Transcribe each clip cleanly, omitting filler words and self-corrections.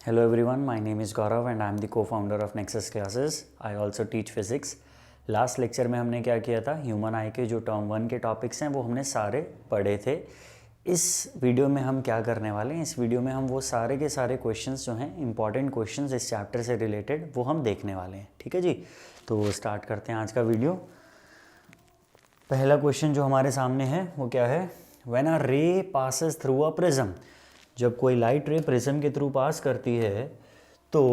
Hello everyone, my name is Gaurav and I am the co-founder of Nexus Classes. I also teach physics. Last lecture में हमने क्या किया था, human आई के जो टर्म 1 के टॉपिक्स हैं वो हमने सारे पढ़े थे. इस वीडियो में हम क्या करने वाले हैं, इस वीडियो में हम वो सारे के सारे क्वेश्चंस जो हैं इंपॉर्टेंट क्वेश्चंस इस चैप्टर से रिलेटेड वो हम देखने वाले हैं. ठीक है जी, तो स्टार्ट करते हैं आज का वीडियो. पहला क्वेश्चन जो हमारे सामने है वो क्या है, when a ray passes through a prism, जब कोई लाइट रे प्रिज्म के थ्रू पास करती है तो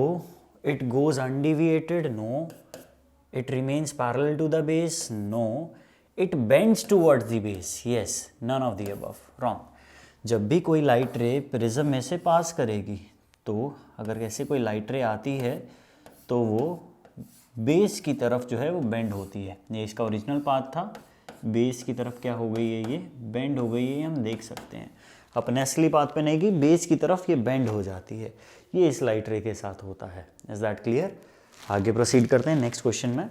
it goes undeviated, no. It remains parallel to the base, no. It bends towards the base, yes. None of the above, wrong. जब भी कोई लाइट रे प्रिज्म में से पास करेगी तो अगर ऐसे कोई लाइट रे आती है तो वो बेस की तरफ जो है वो बेंड होती है. ये इसका ओरिजिनल पाथ था, बेस की तरफ क्या हो गई है, ये बेंड हो गई है. हम देख सकते हैं अपने असली पाथ पे नहीं कि बेस की तरफ ये बेंड हो जाती है. ये इस लाइट रे के साथ होता है. Is that clear? आगे प्रोसीड करते हैं नेक्स्ट क्वेश्चन में.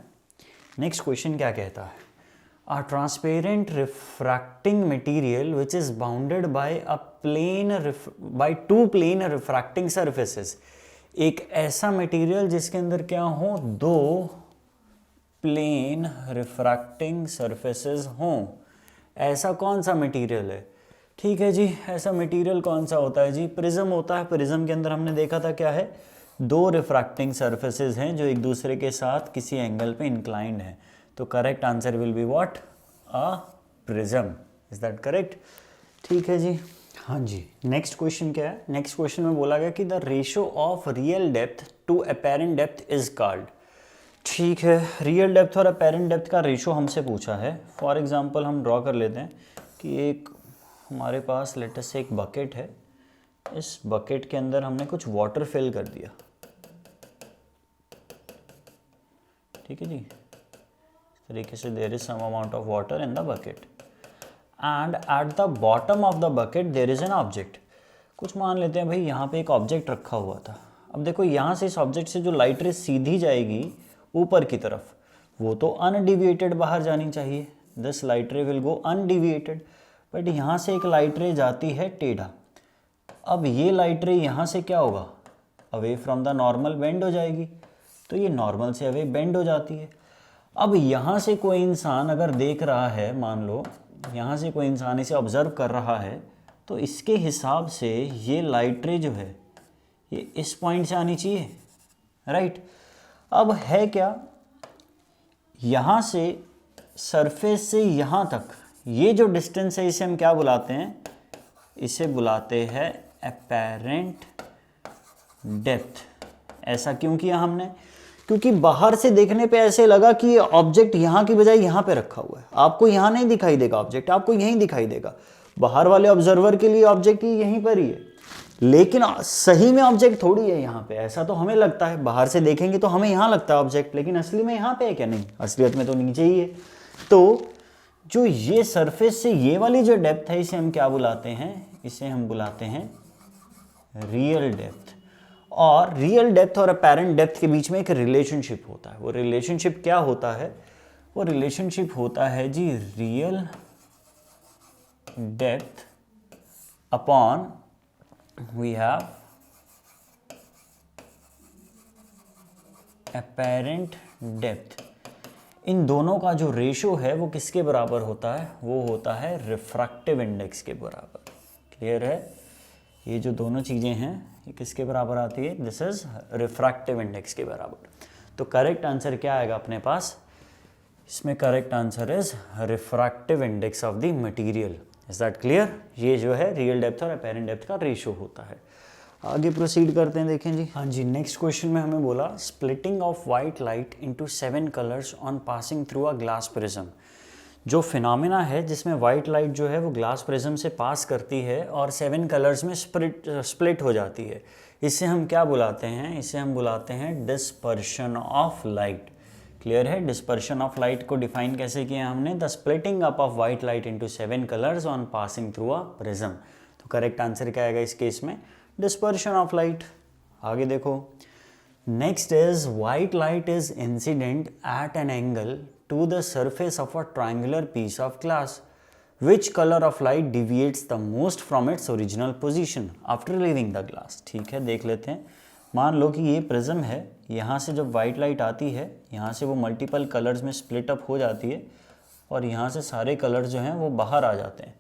नेक्स्ट क्वेश्चन क्या कहता है, a transparent refracting material which is bounded by two plane refracting surfaces. एक ऐसा मटेरियल जिसके अंदर क्या हो, दो प्लेन रिफ्रैक्टिंग सरफेसेस हों. ऐसा कौन सा मटेरियल है? ठीक है जी, ऐसा मटेरियल कौन सा होता है जी, प्रिज्म होता है. प्रिज्म के अंदर हमने देखा था क्या है, दो रिफ्रैक्टिंग सरफेसेस हैं जो एक दूसरे के साथ किसी एंगल पे इंक्लाइंड हैं. तो correct answer will be what, a prism. Is that correct? ठीक है जी. हाँ जी, नेक्स्ट क्वेश्चन क्या है, नेक्स्ट क्वेश्चन में बोला गया कि the ratio of real depth to apparent depth is called. ठीक है, रियल डेप्थ और अपेरेंट डेप्थ का रेशियो हमसे पूछा है. फॉर एग्जांपल हम ड्रॉ कर लेते हैं कि एक हमारे पास लेट अस से एक बकेट है. इस बकेट के अंदर हमने कुछ वाटर फिल कर दिया. ठीक है जी, इस तरीके से there is some amount of water in the bucket and at the bottom of the bucket there is an object. कुछ मान लेते हैं भाई यहाँ पे एक ऑब्जेक्ट रखा हुआ था. अब देखो यहाँ से इस ऑब्जेक्ट से जो लाइट रे सीधी जाएगी ऊपर की तरफ, वो तो अनडिविएटेड बाहर जानी चाहिए. दिस लाइट रे विल गो अनडिविएटेड. बट यहाँ से एक लाइट रे जाती है टेढ़ा. अब ये लाइट रे यहाँ से क्या होगा, away from the normal bend हो जाएगी. तो ये नॉर्मल से अवे बेंड हो जाती है. अब यहाँ से कोई इंसान अगर देख रहा है, मान लो यहाँ से कोई इंसान इसे ऑब्जर्व कर रहा है, तो इसके हिसाब से ये लाइट रे जो है ये इस पॉइंट से आनी चाहिए, राइट. अब है क्या, यहाँ से सरफेस से यहाँ तक ये जो डिस्टेंस है इसे हम क्या बुलाते हैं, इसे बुलाते हैं अपेरेंट डेप्थ. ऐसा क्यों किया हमने, क्योंकि बाहर से देखने पे ऐसे लगा कि ये ऑब्जेक्ट यहाँ की बजाय यहाँ पे रखा हुआ है. आपको यहाँ नहीं दिखाई देगा ऑब्जेक्ट, आपको यहीं दिखाई देगा. बाहर वाले ऑब्जर्वर के लिए ऑब्जेक्ट ही यहीं पर ही है, लेकिन सही में ऑब्जेक्ट थोड़ी है यहाँ पे. ऐसा तो हमें लगता है, बाहर से देखेंगे तो हमें यहाँ लगता है ऑब्जेक्ट, लेकिन असली में यहाँ पे है क्या? नहीं, असलियत में तो नीचे ही है. तो जो ये सरफेस से ये वाली जो डेप्थ है इसे हम क्या बुलाते हैं, इसे हम बुलाते हैं रियल डेप्थ. और रियल डेप्थ और अपेरेंट डेप्थ के बीच में एक रिलेशनशिप होता है. वो रिलेशनशिप क्या होता है, वो रिलेशनशिप होता है जी real depth upon we have apparent depth. इन दोनों का जो रेशियो है वो किसके बराबर होता है, वो होता है रिफ्रैक्टिव इंडेक्स के बराबर. क्लियर है? ये जो दोनों चीज़ें हैं ये किसके बराबर आती है, दिस इज रिफ्रैक्टिव इंडेक्स के बराबर. तो करेक्ट आंसर क्या आएगा अपने पास, इसमें correct answer is refractive index of the material. Is that clear? ये जो है रियल डेप्थ और अपेरेंट डेप्थ का रेशियो होता है. आगे प्रोसीड करते हैं, देखें जी. हाँ जी, नेक्स्ट क्वेश्चन में हमें बोला splitting of white light into 7 colours on passing through a glass prism. जो फिनोमेना है जिसमें वाइट लाइट जो है वो ग्लास प्रिज्म से पास करती है और 7 कलर्स में स्प्लिट हो जाती है, इसे हम क्या बुलाते हैं, इसे हम बुलाते हैं डिस्पर्शन ऑफ लाइट. क्लियर है? डिस्पर्शन ऑफ लाइट को डिफाइन कैसे किया हमने, the splitting up of white light into 7 colours on passing through a prism. तो करेक्ट आंसर क्या आएगा इस केस में, डिस्पर्शन ऑफ लाइट. आगे देखो, next is white light is incident at an angle to the surface of a triangular piece of glass. Which color of light deviates the most from its original position after leaving the glass? ठीक है, देख लेते हैं. मान लो कि ये prism है, यहाँ से जब वाइट लाइट आती है यहाँ से वो मल्टीपल कलर्स में स्प्लिट अप हो जाती है और यहाँ से सारे कलर्स जो हैं वो बाहर आ जाते हैं।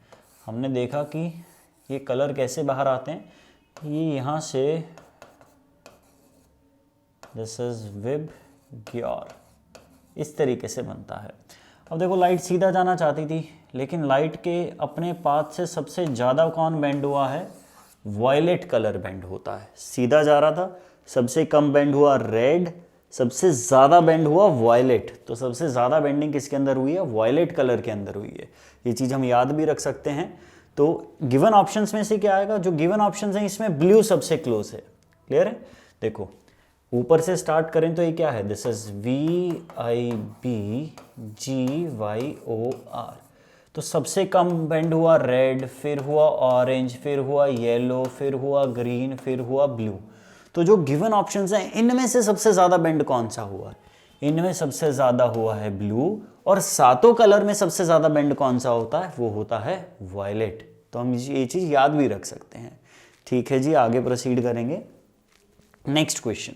हमने देखा कि ये कलर कैसे बाहर आते हैं, ये यहाँ से दिस इज विबग्योर इस तरीके से बनता है। अब देखो लाइट सीधा जाना चाहती थी, लेकिन लाइट के अपने पाथ से सबसे ज़्यादा कौन बेंड हुआ है, वायलेट कलर बेंड होता है। सीधा जा रहा था, सबसे कम बेंड हुआ रेड, सबसे ज़्यादा बेंड हुआ वायलेट। तो सबसे ज़्यादा बेंडिंग किसके अंदर हुई है, वायलेट कलर के अंदर हुई है। ये चीज़ हम याद भी रख सकते हैं। तो गिवन ऑप्शंस में से क्या आएगा, जो गिवन ऑप्शंस हैं इसमें ब्लू सबसे क्लोज है। क्लियर है, देखो ऊपर से स्टार्ट करें तो ये क्या है, दिस इज VIBGYOR। तो सबसे कम बेंड हुआ रेड, फिर हुआ ऑरेंज, फिर हुआ येलो, फिर हुआ ग्रीन, फिर हुआ ब्लू। तो जो गिवन ऑप्शंस हैं इनमें से सबसे ज़्यादा बेंड कौन सा हुआ है, इनमें सबसे ज़्यादा हुआ है ब्लू। और सातों कलर में सबसे ज़्यादा बेंड कौन सा होता है, वो होता है वायलेट। तो हम ये चीज़ याद भी रख सकते हैं। ठीक है जी, आगे प्रोसीड करेंगे। Next question,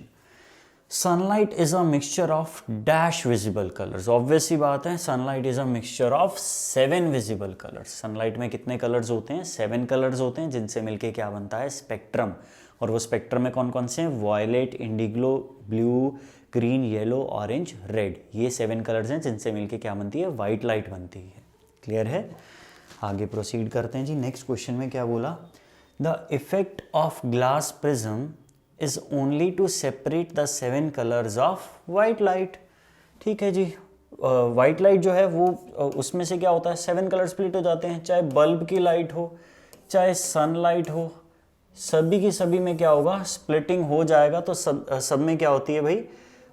sunlight is a mixture of dash visible colours. Obvious सी बात है, sunlight is a mixture of 7 visible colours. Sunlight में कितने कलर्स होते हैं, 7 कलर्स होते हैं, जिनसे मिलके क्या बनता है, स्पेक्ट्रम। और वो स्पेक्ट्रम में कौन कौन से हैं, violet, indigo, blue, green, yellow, orange, red. ये 7 कलर्स हैं जिनसे मिलके क्या बनती है, वाइट लाइट बनती है। क्लियर है, आगे प्रोसीड करते हैं जी। नेक्स्ट क्वेश्चन में क्या बोला, the effect of glass prism is only to separate the 7 colors of white light। ठीक है जी, वाइट लाइट जो है वो उसमें से क्या होता है, 7 कलर स्प्लिट हो जाते हैं। चाहे बल्ब की लाइट हो, चाहे सनलाइट हो, सभी की सभी में क्या होगा, स्प्लिटिंग हो जाएगा। तो सब में क्या होती है भाई,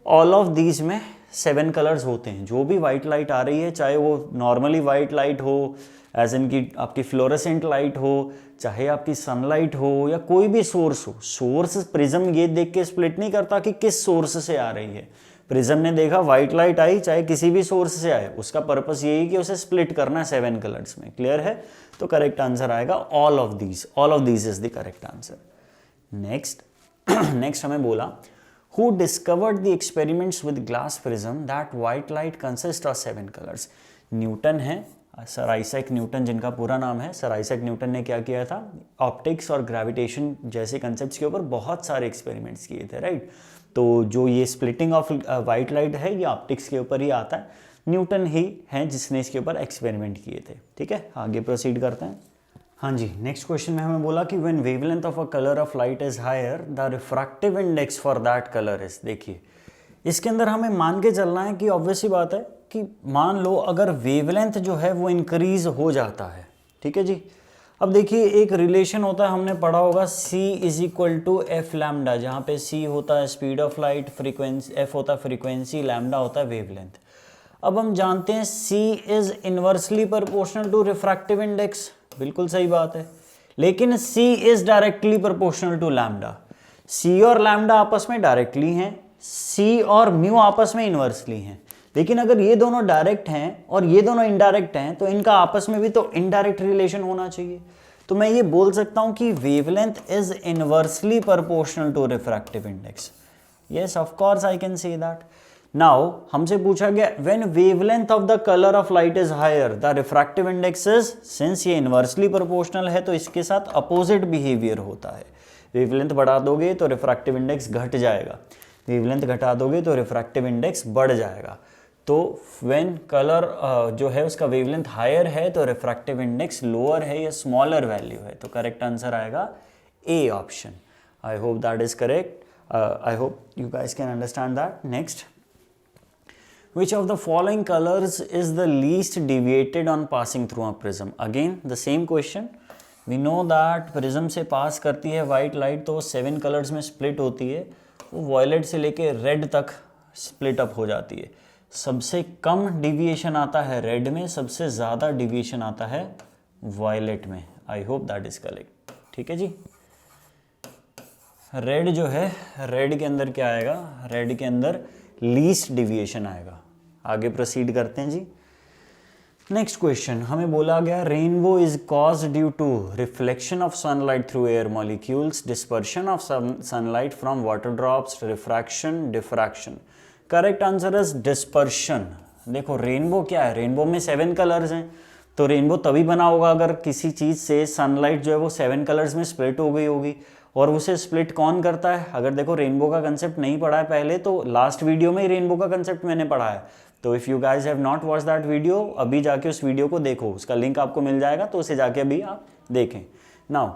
ऑल ऑफ दीज में 7 कलर्स होते हैं। जो भी वाइट लाइट आ रही है, चाहे वो नॉर्मली वाइट लाइट हो, एज इन की आपकी फ्लोरेसेंट लाइट हो, चाहे आपकी सनलाइट हो, या कोई भी सोर्स हो, सोर्स प्रिज्म ये देख के स्प्लिट नहीं करता कि किस सोर्स से आ रही है। प्रिज्म ने देखा वाइट लाइट आई, चाहे किसी भी सोर्स से आए, उसका पर्पस यही कि उसे स्प्लिट करना है 7 कलर्स में। क्लियर है, तो करेक्ट आंसर आएगा all of these. All of these is the correct answer. Next हमें बोला, who discovered the experiments with glass prism that white light consists of 7 colors। Newton है, सर आइजैक न्यूटन जिनका पूरा नाम है। सर आइजैक न्यूटन ने क्या किया था, ऑप्टिक्स और ग्रेविटेशन जैसे कंसेप्ट्स के ऊपर बहुत सारे एक्सपेरिमेंट्स किए थे, राइट। तो जो ये स्प्लिटिंग ऑफ वाइट लाइट है ये ऑप्टिक्स के ऊपर ही आता है। न्यूटन ही हैं जिसने इसके ऊपर एक्सपेरिमेंट किए थे। ठीक है, आगे प्रोसीड करते हैं। हाँ जी, नेक्स्ट क्वेश्चन में हमें बोला कि when wavelength of a colour of light is higher the refractive index for that colour is. देखिए इसके अंदर हमें मान के चलना है कि ऑब्वियस सी बात है कि मान लो अगर वेवलेंथ जो है वो इंक्रीज हो जाता है। ठीक है जी, अब देखिए एक रिलेशन होता है, हमने पढ़ा होगा C is equal to F lambda, जहाँ पे C होता है speed of light, frequency F होता है फ्रीक्वेंसी, लैम्डा होता है वेवलेंथ। अब हम जानते हैं C is inversely proportional to refractive index, बिल्कुल सही बात है, लेकिन C is directly proportional to lambda. C और लैम्डा आपस में डायरेक्टली हैं, C और म्यू आपस में इनवर्सली हैं। लेकिन अगर ये दोनों डायरेक्ट हैं और ये दोनों इनडायरेक्ट हैं तो इनका आपस में भी तो इनडायरेक्ट रिलेशन होना चाहिए। तो मैं ये बोल सकता हूं कि wavelength is inversely proportional to refractive index. Yes, of course I can say that. Now हमसे पूछा गया when wavelength of the colour of light is higher the refractive index is, since ये इनवर्सली प्रोपोर्शनल है तो इसके साथ opposite behaviour होता है। वेवलेंथ बढ़ा दोगे तो रिफ्रैक्टिव इंडेक्स घट जाएगा, वेवलेंथ घटा दोगे तो रिफ्रैक्टिव इंडेक्स बढ़ जाएगा। तो व्हेन कलर जो है उसका वेवलेंथ हायर है तो रिफ्रैक्टिव इंडेक्स लोअर है या स्मॉलर वैल्यू है। तो करेक्ट आंसर आएगा A option. I hope that is correct. I hope you guys can understand that. Next, which of the following colors is the least deviated on passing through a prism? Again the same question. We know that prism से पास करती है white light तो 7 colours में split होती है, वो violet से लेके रेड तक स्प्लिट अप हो जाती है। सबसे कम डिविएशन आता है रेड में, सबसे ज़्यादा डिविएशन आता है वायलेट में। आई होप दैट इज करेक्ट। ठीक है जी, रेड जो है, रेड के अंदर क्या आएगा, रेड के अंदर लीस्ट डिविएशन आएगा। आगे प्रोसीड करते हैं जी। नेक्स्ट क्वेश्चन हमें बोला गया rainbow is cause due to reflection of sunlight through air molecules, dispersion of sunlight from water drops, refraction, diffraction. Correct answer is dispersion. देखो रेनबो क्या है, रेनबो में 7 कलर्स हैं, तो रेनबो तभी बना होगा अगर किसी चीज़ से सनलाइट जो है वो 7 कलर्स में स्प्लिट हो गई होगी। और उसे स्प्लिट कौन करता है? अगर देखो रेनबो का कंसेप्ट नहीं पढ़ा है पहले, तो लास्ट वीडियो में ही रेनबो का कंसेप्ट मैंने पढ़ा है। तो if you guys have not watch that video, अभी जाके उस वीडियो को देखो, उसका लिंक आपको मिल जाएगा, तो उसे जाके अभी आप देखें। नाउ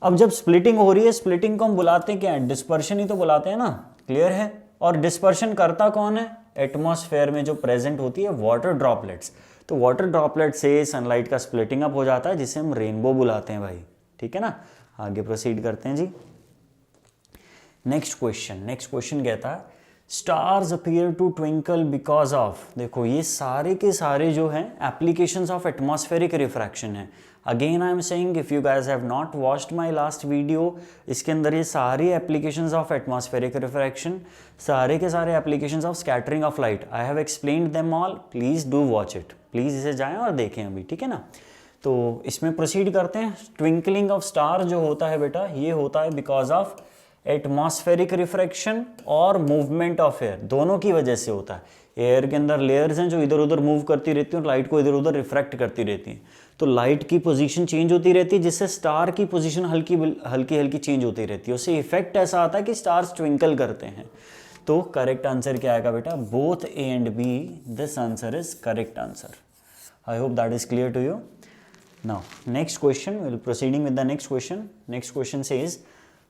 अब जब स्प्लिटिंग हो रही है, स्प्लिटिंग को हम बुलाते हैं क्या? डिस्पर्शन ही तो बुलाते हैं ना, क्लियर है। और डिस्पर्शन करता कौन है? एटमॉस्फेयर में जो प्रेजेंट होती है वाटर ड्रॉपलेट्स। तो वाटर ड्रॉपलेट से सनलाइट का स्प्लिटिंग अप हो जाता है, जिसे हम रेनबो बुलाते हैं भाई, ठीक है ना। आगे प्रोसीड करते हैं जी। नेक्स्ट क्वेश्चन कहता है stars appear to twinkle because of, देखो ये सारे के सारे जो हैं एप्लीकेशंस ऑफ एटमॉस्फेरिक रिफ्रैक्शन है। Again I am saying if you guys have not watched my last video, इसके अंदर ये सारी एप्लीकेशंस ऑफ एटमॉस्फेरिक रिफ्रैक्शन, सारे के सारे applications of scattering of light, I have explained them all, please do watch it, please इसे जाएं और देखें अभी, ठीक है ना। तो इसमें प्रोसीड करते हैं। ट्विंकलिंग ऑफ स्टार जो होता है बेटा, ये होता है बिकॉज ऑफ एटमॉस्फेरिक रिफ्रैक्शन और मूवमेंट ऑफ एयर, दोनों की वजह से होता है। एयर के अंदर लेयर्स हैं जो इधर उधर मूव करती रहती हैं और लाइट को इधर उधर रिफ्रैक्ट करती रहती हैं, तो लाइट की पोजीशन चेंज होती रहती है, जिससे स्टार की पोजीशन हल्की हल्की चेंज होती रहती है। उससे इफेक्ट ऐसा आता है कि स्टार्स ट्विंकल करते हैं। तो करेक्ट आंसर क्या आएगा बेटा? Both A and B, this answer is correct answer. I hope that is clear to you. Now, next question, we'll proceeding with the next question. Next question says,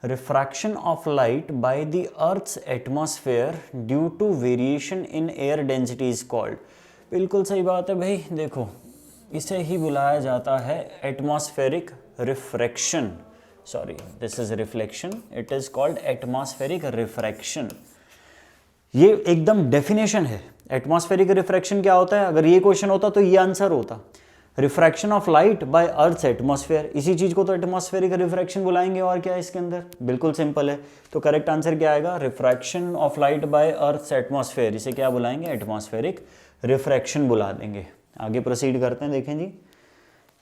refraction of light by the Earth's atmosphere due to variation in air density is called. बिल्कुल सही बात है भाई, देखो इसे ही बुलाया जाता है atmospheric refraction, sorry this is reflection, it is called atmospheric refraction. ये एकदम डेफिनेशन है। एटमॉस्फेरिक रिफ्रैक्शन क्या होता है? अगर ये क्वेश्चन होता तो ये आंसर होता, refraction of light bye earth atmosphere. इसी चीज को तो एटमॉस्फेरिक रिफ्रैक्शन बुलाएंगे, और क्या है इसके अंदर? बिल्कुल सिंपल है। तो करेक्ट आंसर क्या आएगा? Refraction of light bye earth atmosphere, इसे क्या बुलाएंगे? एटमॉस्फेरिक रिफ्रैक्शन बुला देंगे। आगे प्रोसीड करते हैं, देखें जी।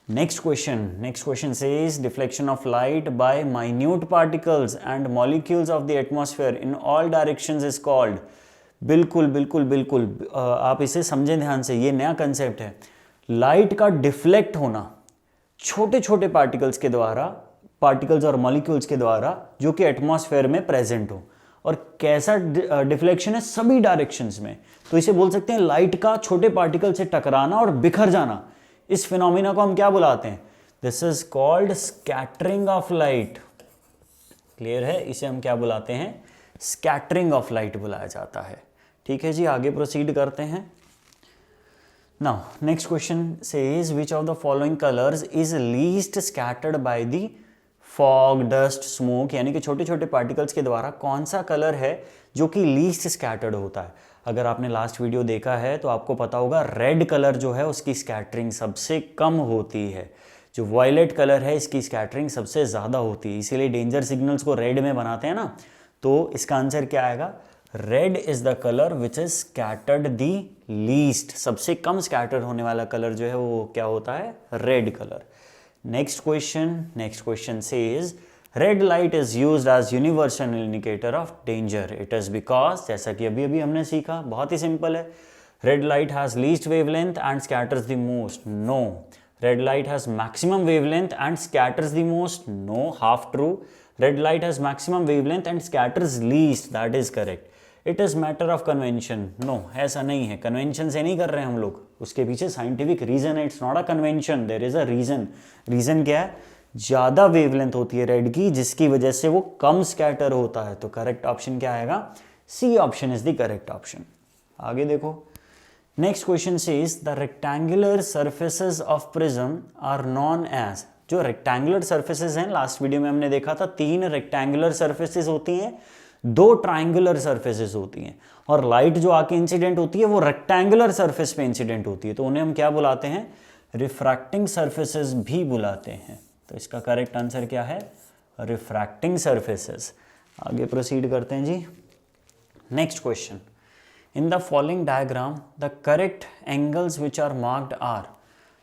Next question says deflection of light by minute particles and molecules of the atmosphere in all directions is called. बिल्कुल आप इसे समझें ध्यान से, ये नया कंसेप्ट है। लाइट का डिफ्लेक्ट होना छोटे छोटे पार्टिकल्स और मॉलिक्यूल्स के द्वारा जो कि एटमॉस्फेयर में प्रेजेंट हो, और कैसा डिफ्लेक्शन है? सभी डायरेक्शंस में। तो इसे बोल सकते हैं लाइट का छोटे पार्टिकल से टकराना और बिखर जाना। इस फिनोमिना को हम क्या बुलाते हैं? This is called scattering of light. Clear है? इसे हम क्या बुलाते हैं? स्कैटरिंग ऑफ लाइट बुलाया जाता है। ठीक है जी, आगे प्रोसीड करते हैं। Now, next question says which of the following colors is least scattered by the fog, dust, smoke, यानी कि छोटे छोटे पार्टिकल्स के द्वारा कौन सा कलर है जो कि लीस्ट स्कैटर्ड होता है? अगर आपने लास्ट वीडियो देखा है तो आपको पता होगा रेड कलर जो है उसकी स्कैटरिंग सबसे कम होती है, जो वायलेट कलर है इसकी स्कैटरिंग सबसे ज़्यादा होती है, इसीलिए डेंजर सिग्नल्स को रेड में बनाते हैं ना। तो इसका आंसर क्या आएगा? Red is the colour which is scattered the least, सबसे कम स्कैटर होने वाला कलर जो है वो क्या होता है? Red colour. Next question says red light is used as universal indicator of danger, it is because, जैसा कि अभी हमने सीखा, बहुत ही सिंपल है। Red light has least wavelength and scatters the most, no. Red light has maximum wavelength and scatters the most, no, half true. Red light has maximum wavelength and scatters least, that is correct. It is matter of convention, no, ऐसा नहीं है, convention से नहीं कर रहे हैं हम लोग, उसके पीछे साइंटिफिक रीजन है। It's not a convention, there is a reason. Reason क्या है? ज़्यादा वेवलेंथ होती है रेड की, जिसकी वजह से वो कम स्कैटर होता है। तो करेक्ट ऑप्शन क्या आएगा? C option is the correct option. आगे देखो, next question says the rectangular surfaces of prism are known as, जो रेक्टेंगुलर सर्फेसेस हैं, लास्ट वीडियो में हमने देखा था 3 रेक्टेंगुलर सर्फेसेस होती हैं, 2 ट्राइंगुलर सर्फेसेस होती हैं, और लाइट जो आके इंसिडेंट होती है वो रेक्टेंगुलर सर्फेस पे इंसिडेंट होती है, तो उन्हें हम क्या बुलाते हैं? रिफ्रैक्टिंग सर्फेसेस भी बुलाते हैं। तो इसका करेक्ट आंसर क्या है? Refracting surfaces. आगे प्रोसीड करते हैं जी। Next question, in the following diagram the correct angles which are marked are,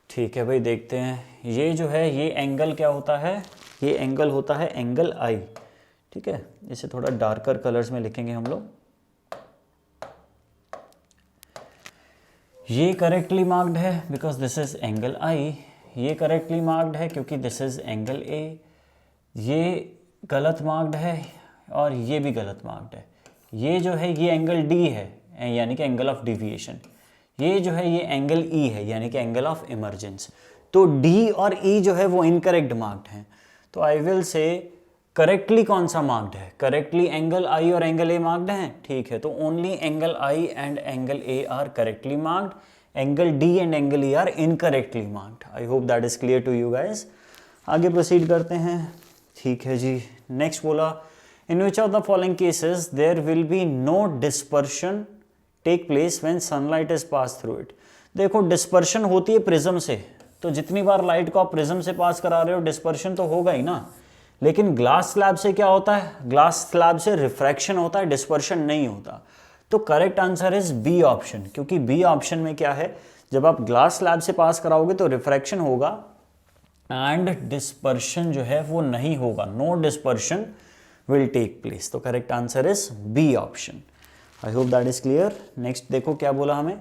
ठीक है भाई, देखते हैं। ये जो है ये एंगल क्या होता है, ये एंगल होता है एंगल आई। ठीक है, इसे थोड़ा डार्कर कलर्स में लिखेंगे हम लोग। ये करेक्टली मार्क्ड है बिकॉज दिस इज एंगल आई। ये करेक्टली मार्क्ड है क्योंकि दिस इज एंगल ए। ये गलत मार्क्ड है और ये भी गलत मार्क्ड है। ये जो है ये एंगल डी है यानी कि एंगल ऑफ डिविएशन। ये जो है ये एंगल ई है यानी कि एंगल ऑफ इमर्जेंस। तो डी और ई जो है वो इनकरेक्ट मार्क्ड हैं। तो आई विल से करेक्टली कौन सा मार्क्ड है, करेक्टली एंगल आई और एंगल ए मार्क्ड हैं। ठीक है, तो only angle I and angle A are correctly marked, angle D and angle E are incorrectly marked. I hope that is clear to you guys. आगे proceed करते हैं। ठीक है जी, नेक्स्ट बोला in which of the following cases there will be no dispersion take place when sunlight is pass through it. देखो dispersion होती है प्रिज्म से, तो जितनी बार लाइट को आप प्रिज्म से पास करा रहे हो डिस्पर्शन तो होगा ही ना। लेकिन ग्लास स्लैब से क्या होता है, ग्लास स्लैब से रिफ्रैक्शन होता है, डिस्पर्शन नहीं होता। तो correct answer is B option, क्योंकि बी ऑप्शन में क्या है, जब आप ग्लास स्लैब से पास कराओगे तो रिफ्रैक्शन होगा एंड डिस्पर्शन जो है वो नहीं होगा, no dispersion will take place. तो correct answer is B option. I hope that is clear. Next देखो क्या बोला हमें,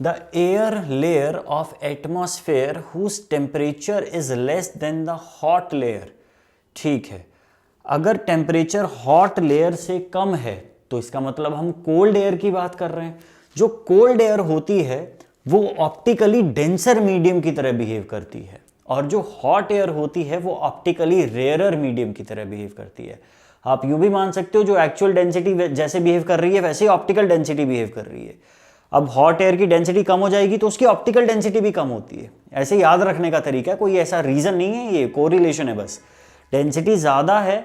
the air layer of atmosphere whose temperature is less than the hot layer. ठीक है, अगर टेम्परेचर हॉट लेयर से कम है तो इसका मतलब हम कोल्ड एयर की बात कर रहे हैं। जो कोल्ड एयर होती है वो ऑप्टिकली डेंसर मीडियम की तरह बिहेव करती है और जो हॉट एयर होती है वो ऑप्टिकली रेयरर मीडियम की तरह बिहेव करती है। आप यूं भी मान सकते हो जो एक्चुअल डेंसिटी जैसे बिहेव कर रही है वैसे ही ऑप्टिकल डेंसिटी बिहेव कर रही है। अब हॉट एयर की डेंसिटी कम हो जाएगी तो उसकी ऑप्टिकल डेंसिटी भी कम होती है। ऐसे याद रखने का तरीका, कोई ऐसा रीजन नहीं है, ये कोरिलेशन है बस। डेंसिटी ज़्यादा है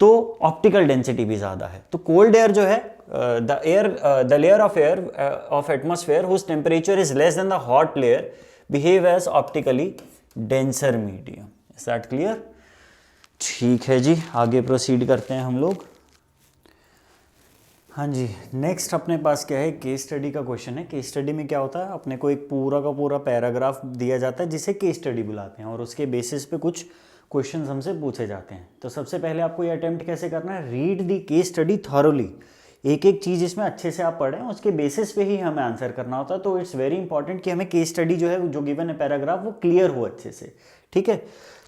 तो ऑप्टिकल डेंसिटी भी ज़्यादा है। तो कोल्ड एयर जो है the layer of air of atmosphere whose temperature is less than the hot layer behave as optically denser medium. Is that clear? ठीक है जी, आगे प्रोसीड करते हैं हम लोग। हाँ जी, नेक्स्ट अपने पास क्या है, केस स्टडी का क्वेश्चन है। केस स्टडी में क्या होता है, अपने को एक पूरा का पूरा पैराग्राफ दिया जाता है जिसे केस स्टडी बुलाते हैं और उसके बेसिस पे कुछ क्वेश्चंस हमसे पूछे जाते हैं। तो सबसे पहले आपको ये अटेम्प्ट कैसे करना है, read the case study thoroughly. एक एक चीज़ इसमें अच्छे से आप पढ़ें, उसके बेसिस पे ही हमें आंसर करना होता है। तो इट्स वेरी इंपॉर्टेंट कि हमें केस स्टडी जो है जो गिवन है पैराग्राफ वो क्लियर हो अच्छे से। ठीक है,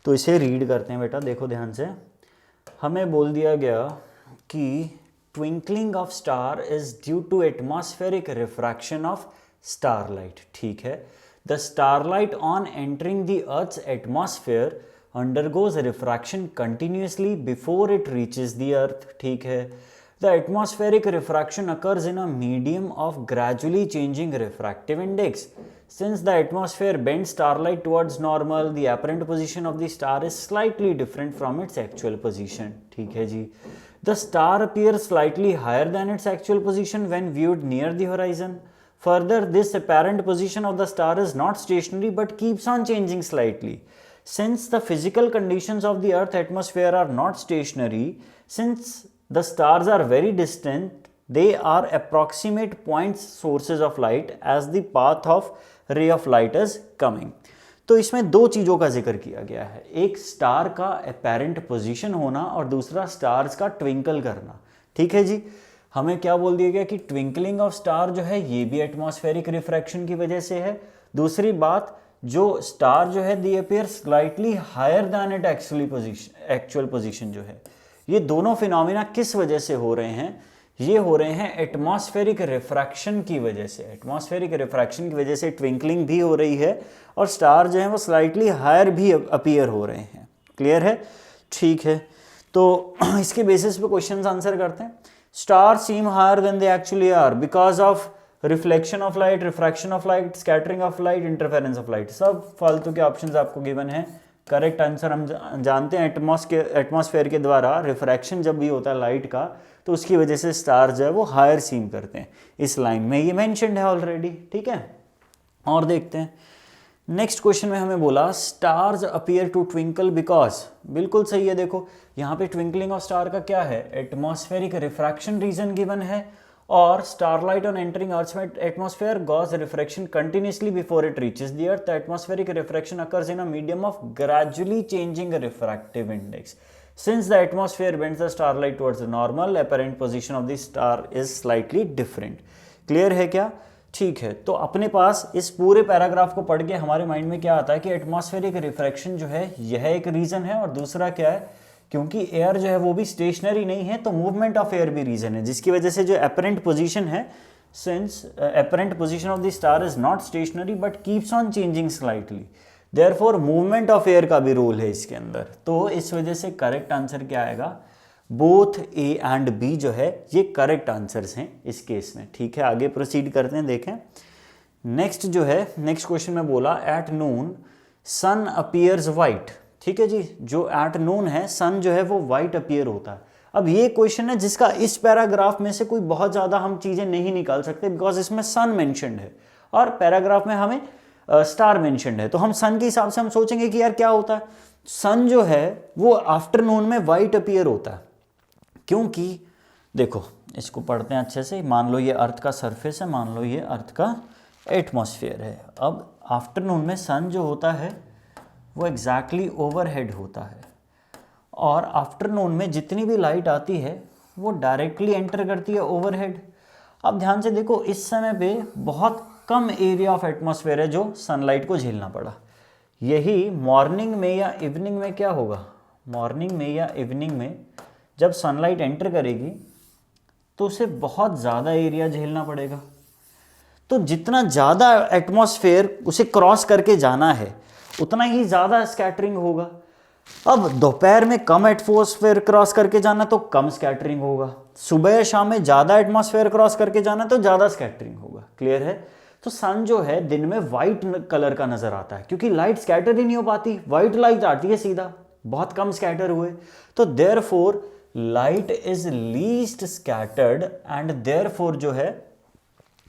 तो इसे रीड करते हैं बेटा, देखो ध्यान से। हमें बोल दिया गया कि twinkling of star is due to atmospheric refraction of starlight. ठीक है, the starlight on entering the earth's atmosphere undergoes refraction continuously before it reaches the earth. ठीक है, the atmospheric refraction occurs in a medium of gradually changing refractive index. Since the atmosphere bends starlight towards normal, the apparent position of the star is slightly different from its actual position. ठीक है जी, the star appears slightly higher than its actual position when viewed near the horizon. Further, this apparent position of the star is not stationary but keeps on changing slightly. Since the physical conditions of the Earth atmosphere are not stationary, since the stars are very distant, they are approximate points sources of light as the path of ray of light is coming. तो इसमें दो चीज़ों का जिक्र किया गया है, एक स्टार का apparent position होना और दूसरा स्टार्स का ट्विंकल करना। ठीक है जी, हमें क्या बोल दिया गया कि ट्विंकलिंग ऑफ स्टार जो है ये भी एटमॉस्फेरिक रिफ्रैक्शन की वजह से है। दूसरी बात, जो स्टार जो है the appear slightly higher than it actual position जो है, ये दोनों फिनोमिना किस वजह से हो रहे हैं, ये हो रहे हैं एटमॉस्फेरिक रिफ्रैक्शन की वजह से। एटमॉस्फेरिक रिफ्रैक्शन की वजह से ट्विंकलिंग भी हो रही है और स्टार जो है वो स्लाइटली हायर भी अपीयर हो रहे हैं। क्लियर है? ठीक है, तो इसके बेसिस पे क्वेश्चन आंसर करते हैं। Star seem higher than they actually are because of reflection of light, refraction of light, scattering of light, interference of light. सब फालतू के ऑप्शंस आपको गिवन है। करेक्ट आंसर हम जानते हैं एटमॉस्फेयर के द्वारा रिफ्रैक्शन जब भी होता है लाइट का तो उसकी वजह से स्टार जो है वो हायर सीम करते हैं। इस लाइन में ये मेंशन्ड है ऑलरेडी। ठीक है, और देखते हैं नेक्स्ट क्वेश्चन में हमें बोला stars appear to twinkle because. बिल्कुल सही है, देखो यहाँ पे ट्विंकलिंग ऑफ स्टार का क्या है, एटमॉस्फेरिक रिफ्रैक्शन रीजन गिवन है or starlight on entering Earth's atmosphere causes refraction continuously before it reaches the Earth. The atmospheric refraction occurs in a medium of gradually changing refractive index. Since the atmosphere bends the starlight towards the normal, apparent position of the star is slightly different. Clear है क्या? ठीक है, तो अपने पास इस पूरे paragraph को पढ़ के हमारे माइंड में क्या आता है कि एटमॉस्फेरिक रिफ्रैक्शन जो है यह एक रीजन है, और दूसरा क्या है, क्योंकि एयर जो है वो भी स्टेशनरी नहीं है तो मूवमेंट ऑफ एयर भी रीजन है, जिसकी वजह से जो अपरेंट पोजीशन है, since apparent position of the star is not stationary but keeps on changing slightly, therefore movement of air का भी रोल है इसके अंदर। तो इस वजह से करेक्ट आंसर क्या आएगा, बोथ ए एंड बी जो है ये करेक्ट आंसर्स हैं इस केस में। ठीक है, आगे प्रोसीड करते हैं, देखें नेक्स्ट जो है, नेक्स्ट क्वेश्चन में बोला at noon sun appears white. ठीक है जी, जो एट नून है सन जो है वो वाइट अपीयर होता है। अब ये क्वेश्चन है जिसका इस पैराग्राफ में से कोई बहुत ज़्यादा हम चीज़ें नहीं निकाल सकते, बिकॉज इसमें सन मेंशन्ड है और पैराग्राफ में हमें स्टार मेंशन्ड है। तो हम सन के हिसाब से हम सोचेंगे कि यार क्या होता है, सन जो है वो आफ्टरनून में वाइट अपीयर होता है, क्योंकि देखो इसको पढ़ते हैं अच्छे से। मान लो ये अर्थ का सरफेस है, मान लो ये अर्थ का एटमॉस्फेयर है। अब आफ्टरनून में सन जो होता है वो एग्जैक्टली ओवरहेड होता है, और आफ्टरनून में जितनी भी लाइट आती है वो डायरेक्टली एंटर करती है ओवरहेड। अब ध्यान से देखो, इस समय पे बहुत कम एरिया ऑफ एटमॉस्फेयर है जो सनलाइट को झेलना पड़ा। यही मॉर्निंग में या इवनिंग में क्या होगा, मॉर्निंग में या इवनिंग में जब सनलाइट एंटर करेगी तो उसे बहुत ज़्यादा एरिया झेलना पड़ेगा। तो जितना ज़्यादा एटमॉस्फेयर उसे क्रॉस करके जाना है उतना ही ज़्यादा स्कैटरिंग होगा। अब दोपहर में कम एटमॉस्फेयर क्रॉस करके जाना तो कम स्कैटरिंग होगा, सुबह या शाम में ज़्यादा एटमॉस्फेयर क्रॉस करके जाना तो ज़्यादा स्कैटरिंग होगा। क्लियर है? तो सन जो है दिन में वाइट कलर का नज़र आता है, क्योंकि लाइट स्कैटर ही नहीं हो पाती, वाइट लाइट आती है सीधा, बहुत कम स्कैटर हुए। तो therefore light is least scattered and therefore जो है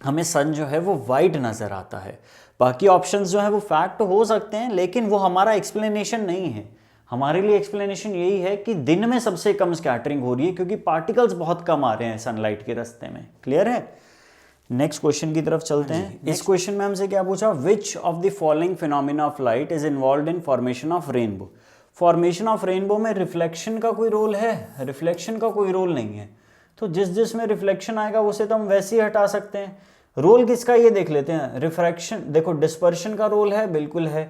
हमें सन जो है वो वाइट नजर आता है। बाकी ऑप्शंस जो है वो फैक्ट हो सकते हैं, लेकिन वो हमारा एक्सप्लेनेशन नहीं है। हमारे लिए एक्सप्लेनेशन यही है कि दिन में सबसे कम स्कैटरिंग हो रही है, क्योंकि पार्टिकल्स बहुत कम आ रहे हैं सनलाइट के रास्ते में। क्लियर है? नेक्स्ट क्वेश्चन की तरफ चलते हैं। इस क्वेश्चन में हमसे क्या पूछा, विच of the following phenomena of light is involve in formation of rainbow. Formation of rainbow में रिफ्लेक्शन का कोई रोल है? रिफ्लेक्शन का कोई रोल नहीं है। तो जिस में रिफ्लेक्शन आएगा उसे तो हम वैसे ही हटा सकते हैं। रोल किसका ये देख लेते हैं। रिफ्रैक्शन देखो, डिस्पर्शन का रोल है, बिल्कुल है।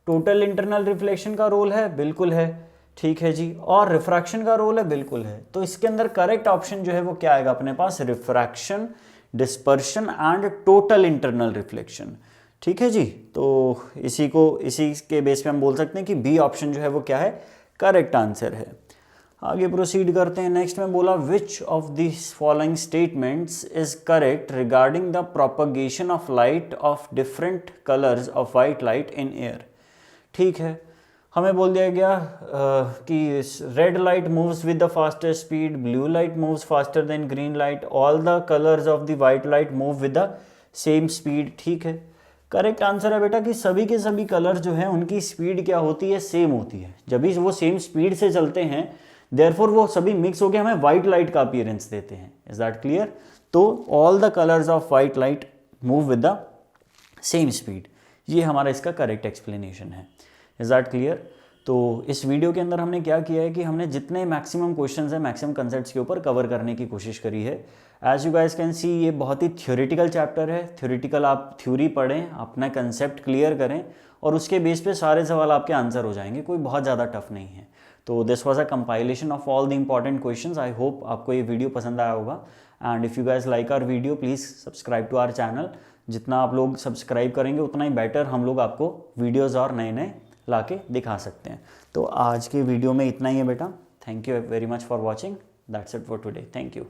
टोटल इंटरनल रिफ्लेक्शन का रोल है, बिल्कुल है। ठीक है जी, और रिफ्रैक्शन का रोल है, बिल्कुल है। तो इसके अंदर करेक्ट ऑप्शन जो है वो क्या आएगा अपने पास, refraction, dispersion and total internal reflection. ठीक है जी, तो इसी के बेस पे हम बोल सकते हैं कि बी ऑप्शन जो है वो क्या है, करेक्ट आंसर है। आगे प्रोसीड करते हैं। नेक्स्ट में बोला which of this following statements is correct regarding the propagation of light of different colours of white light in air. ठीक है, हमें बोल दिया गया कि red light moves with the fastest speed, blue light moves faster than green light, all the colours of the white light move with the same speed. ठीक है, correct answer है बेटा कि सभी के सभी कलर जो हैं उनकी स्पीड क्या होती है, सेम होती है। जब भी वो सेम स्पीड से चलते हैं देयरफॉर वो सभी मिक्स होकर हमें वाइट लाइट का अपीयरेंस देते हैं। Is that clear? तो all the colours of white light move with the same speed, ये हमारा इसका करेक्ट एक्सप्लेनेशन है। Is that clear? तो इस वीडियो के अंदर हमने क्या किया है कि हमने जितने मैक्सिमम क्वेश्चंस हैं मैक्सिमम कंसेप्ट्स के ऊपर कवर करने की कोशिश करी है। As you guys can see ये बहुत ही थ्योरेटिकल चैप्टर है। थ्योरेटिकल आप थ्योरी पढ़ें, अपना कंसेप्ट क्लियर करें और उसके बेस पे सारे सवाल आपके आंसर हो जाएंगे, कोई बहुत ज़्यादा टफ नहीं है। तो this was a compilation of all the important questions. I hope आपको ये वीडियो पसंद आया होगा and if you guys like our video please subscribe to our channel. जितना आप लोग सब्सक्राइब करेंगे उतना ही बेटर हम लोग आपको वीडियोज़ और नए नए ला के दिखा सकते हैं। तो आज के वीडियो में इतना ही है बेटा। Thank you very much for watching. That's it for today. Thank you.